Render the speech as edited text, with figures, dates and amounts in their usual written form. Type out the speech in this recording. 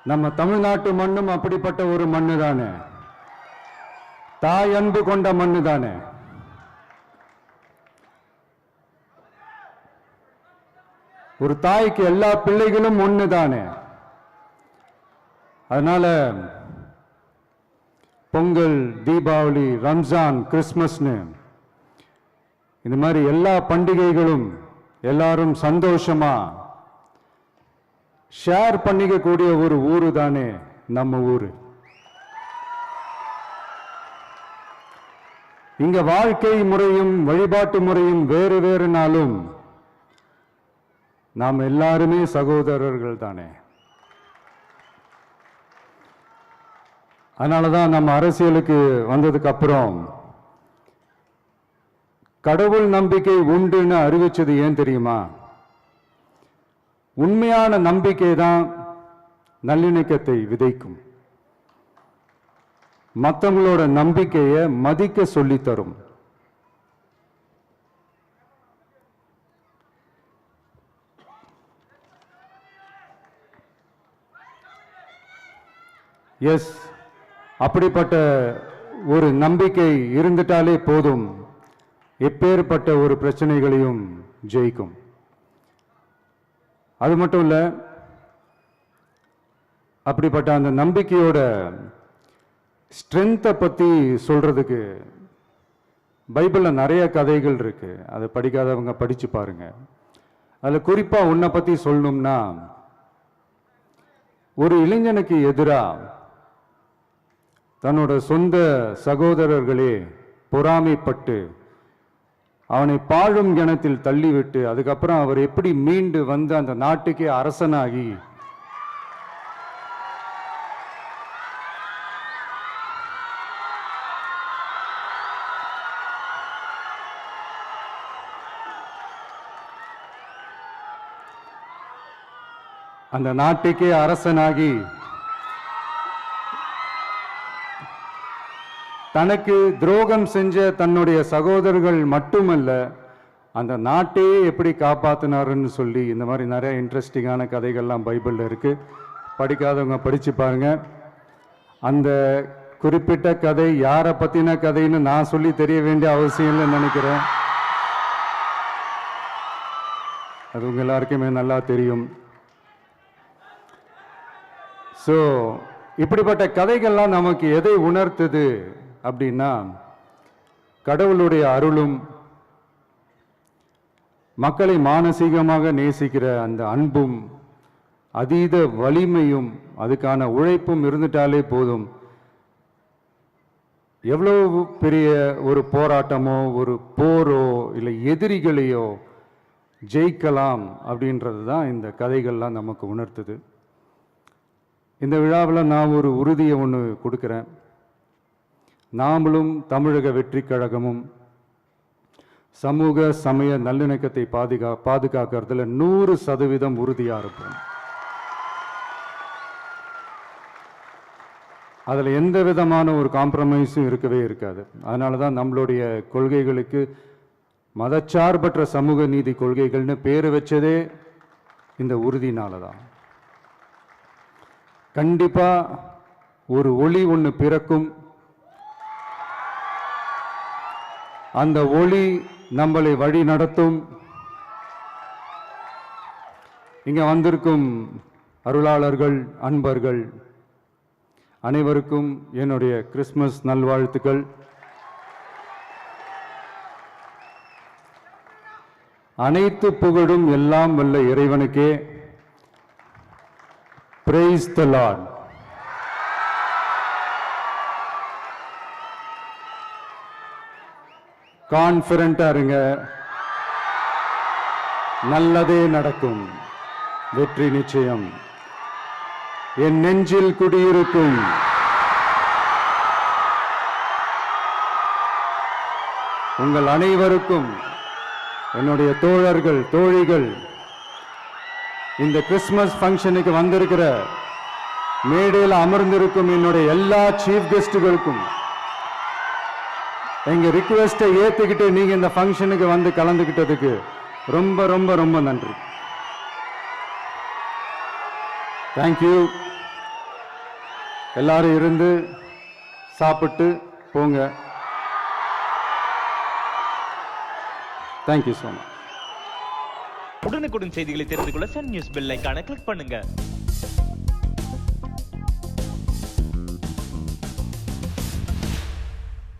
நம்ம தமிழ்நாட்டு மண்ணும் அப்படிப்பட்ட ஒரு மண்ணு தானே, தாய் அன்பு கொண்ட மண்ணு தானே. ஒரு தாய்க்கு எல்லா பிள்ளைகளும் ஒண்ணு தானே. அதனால பொங்கல், தீபாவளி, ரம்ஜான், கிறிஸ்மஸ்னு இந்த மாதிரி எல்லா பண்டிகைகளும் எல்லாரும் சந்தோஷமா ஷேர் பண்ணிக்க கூடிய ஒரு ஊரு தானே நம்ம ஊரு. இங்க வாழ்க்கை முறையும் வழிபாட்டு முறையும் வேறு வேறுனாலும் நாம் எல்லாருமே சகோதரர்கள் தானே. அதனாலதான் நம்ம அரசியலுக்கு வந்ததுக்கு அப்புறம் கடவுள் நம்பிக்கை உண்டுன்னு அறிவிச்சது ஏன் தெரியுமா? உண்மையான நம்பிக்கை தான் நல்லிணக்கத்தை விதைக்கும், மற்றவங்களோட நம்பிக்கையை மதிக்க சொல்லி தரும். எஸ், அப்படிப்பட்ட ஒரு நம்பிக்கை இருந்துட்டாலே போதும், எப்பேற்பட்ட ஒரு பிரச்சனைகளையும் ஜெயிக்கும். அது மட்டும் இல்ல, அப்படிப்பட்ட அந்த நம்பிக்கையோட ஸ்ட்ரென்த்தை பத்தி சொல்றதுக்கு பைபிள்ல நிறைய கதைகள் இருக்கு. அதை படிக்காதவங்க படிச்சு பாருங்க. அதுல குறிப்பா உன்னை பத்தி சொல்லணும்னா, ஒரு இளைஞனுக்கு எதிராக தன்னோட சொந்த சகோதரர்களே பொறாமைப்பட்டு அவனை பாழும் கிணத்தில் தள்ளிவிட்டு அதுக்கப்புறம் அவர் எப்படி மீண்டு வந்து அந்த நாட்டுக்கே அரசனாகி அந்த நாட்டுக்கே அரசனாகி தனக்கு துரோகம் செஞ்ச தன்னுடைய சகோதரர்கள் மட்டுமல்ல, அந்த நாட்டையே எப்படி காப்பாத்தினாருன்னு சொல்லி இந்த மாதிரி நிறைய இன்ட்ரெஸ்டிங்கான கதைகள்லாம் பைபிள்ல இருக்கு. படிக்காதவங்க படிச்சு பாருங்க. அந்த குறிப்பிட்ட கதை யாரை பத்தின கதைன்னு நான் சொல்லி தெரிய வேண்டிய அவசியம் இல்லைன்னு நினைக்கிறேன். அது உங்க எல்லாருக்குமே நல்லா தெரியும். ஸோ இப்படிப்பட்ட கதைகள்லாம் நமக்கு எதை உணர்த்துது அப்படின்னா, கடவுளுடைய அருளும் மக்களை மானசீகமாக நேசிக்கிற அந்த அன்பும் அதீத வலிமையும் அதுக்கான உழைப்பும் இருந்துட்டாலே போதும், எவ்வளவு பெரிய ஒரு போராட்டமோ ஒரு போரோ இல்லை எதிரிகளையோ ஜெயிக்கலாம் அப்படின்றது தான் இந்த கதைகள்லாம் நமக்கு உணர்த்துது. இந்த விழாவில் நான் ஒரு உறுதியை ஒன்று கொடுக்குறேன். நாமளும் தமிழக வெற்றி கழகமும் சமூக சமய நல்லிணக்கத்தை பாதுகாக்கிறதுல 100% உறுதியாக இருப்போம். அதில் எந்த விதமான ஒரு காம்ப்ரமைஸும் இருக்கவே இருக்காது. அதனால தான் நம்மளுடைய கொள்கைகளுக்கு மதச்சார்பற்ற சமூக நீதி கொள்கைகள்னு பேர் வச்சதே இந்த உறுதினால தான். கண்டிப்பா ஒரு ஒளி ஒன்று பிறக்கும். அந்த ஒளி நம்மளை வழி நடத்தும். இங்க வந்திருக்கும் அருளாளர்கள், அன்பர்கள் அனைவருக்கும் என்னுடைய கிறிஸ்துமஸ் நல்வாழ்த்துக்கள். அனைத்து புகழும் எல்லாம் வல்ல இறைவனுக்கே. Praise the Lord. கான்ஃபிடென்ட்டா இருங்க, நல்லதே நடக்கும், வெற்றி நிச்சயம். என் நெஞ்சில் குடியிருக்கும் உங்கள் அனைவருக்கும், என்னுடைய தோழர்கள், தோழிகள், இந்த கிறிஸ்துமஸ் ஃபங்க்ஷனுக்கு வந்திருக்கிற மேடையில் அமர்ந்திருக்கும் என்னுடைய எல்லா சீஃப் கெஸ்டுகளுக்கும் எங்க ரிக்வெஸ்டை ஏத்துக்கிட்டு நீங்க இந்த ஃபங்க்ஷனுக்கு வந்து கலந்துக்கிட்டதுக்கு ரொம்ப ரொம்ப ரொம்ப நன்றி. தேங்க்யூ. எல்லாரும் இருந்து சாப்பிட்டு போங்க. Thank you so much. உடனுக்குடன் செய்திகளை தெரிந்து கொள்ள சன் நியூஸ் பெல் ஐகானை கிளிக் பண்ணுங்க.